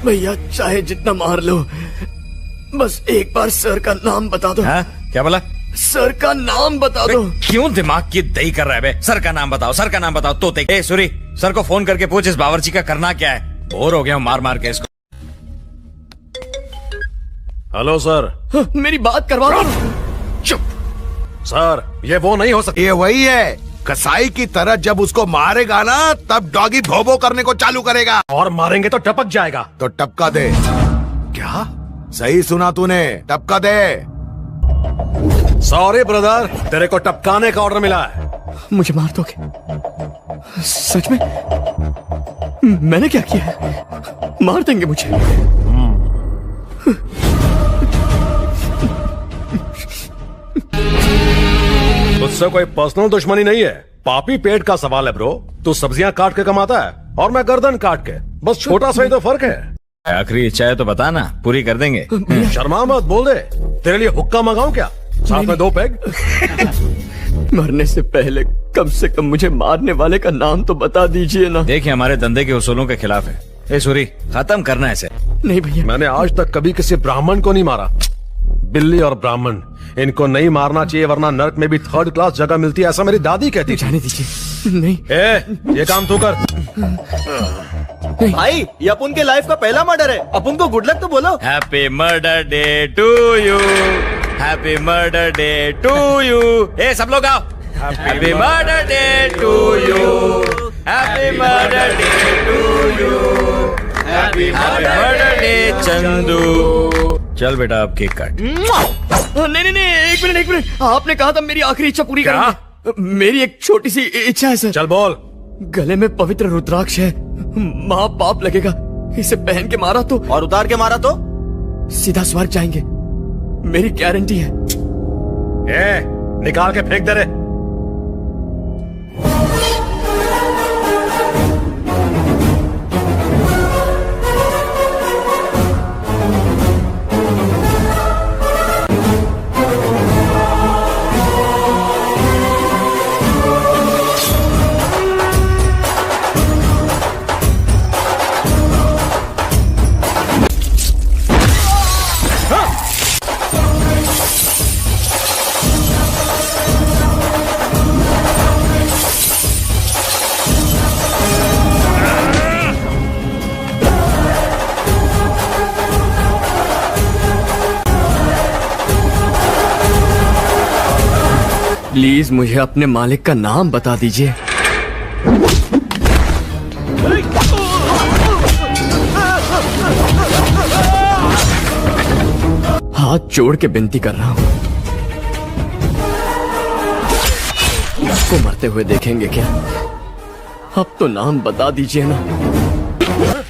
भैया चाहे जितना मार लो, बस एक बार सर का नाम बता दो। हाँ? क्या बोला? सर का नाम बता दो। क्यों दिमाग की दही कर रहा है बे? सर का नाम बताओ, सर का नाम बताओ। तोते ए सूरी, सर को फोन करके पूछ इस बावर्ची का करना क्या है। बोर हो गया हूँ मार मार के इसको। Hello sir. मेरी बात करवा दो। चुप सर, ये वो नहीं हो सकता। ये वही है, कसाई की तरह जब उसको मारेगा ना तब डॉगी भोबो करने को चालू करेगा। और मारेंगे तो टपक जाएगा। तो टपका दे। क्या? सही सुना तूने, टपका दे। सॉरी ब्रदर, तेरे को टपकाने का ऑर्डर मिला है। मुझे मार दोगे? सच में? मैंने क्या किया है? मार देंगे मुझे? उससे कोई पर्सनल दुश्मनी नहीं है, पापी पेट का सवाल है ब्रो। तू सब्जियां काट के कमाता है और मैं गर्दन काट के, बस छोटा सा ही तो फर्क है। आखिरी इच्छा है तो बता ना, पूरी कर देंगे। शर्मा मत, बोल दे। तेरे लिए हुक्का मंगाऊं क्या? साथ में 2 पैग। मरने से पहले कम से कम मुझे मारने वाले का नाम तो बता दीजिए ना। देखिए हमारे धंधे के उसूलों के खिलाफ है। ए सूरी, खत्म करना है इसे। नहीं भैया, मैंने आज तक कभी किसी ब्राह्मण को नहीं मारा। बिल्ली और ब्राह्मण, इनको नहीं मारना चाहिए वरना नर्क में भी 3rd क्लास जगह मिलती है, ऐसा मेरी दादी कहती थी। जाने दीजिए। नहीं ये काम तू कर। भाई ये अपन के लाइफ का पहला मर्डर है, अपन को गुड लक तो बोलो। Happy murder day to you, happy murder day to you. ए सब लोग आओ। Happy murder day to you, happy murder day to you, happy murder day Chandu. चल बेटा अब केक काट। नहीं, एक मिनट। आपने कहा था मेरी आखिरी इच्छा पूरी करेंगे। मेरी एक छोटी सी इच्छा है सर। चल बोल। गले में पवित्र रुद्राक्ष है, माँ पाप लगेगा। इसे पहन के मारा तो, और उतार के मारा तो सीधा स्वर्ग जाएंगे, मेरी गारंटी है। निकाल के फेंक दे रे। प्लीज मुझे अपने मालिक का नाम बता दीजिए। हाथ जोड़ के विनती कर रहा हूं, इसको मरते हुए देखेंगे क्या? अब तो नाम बता दीजिए ना।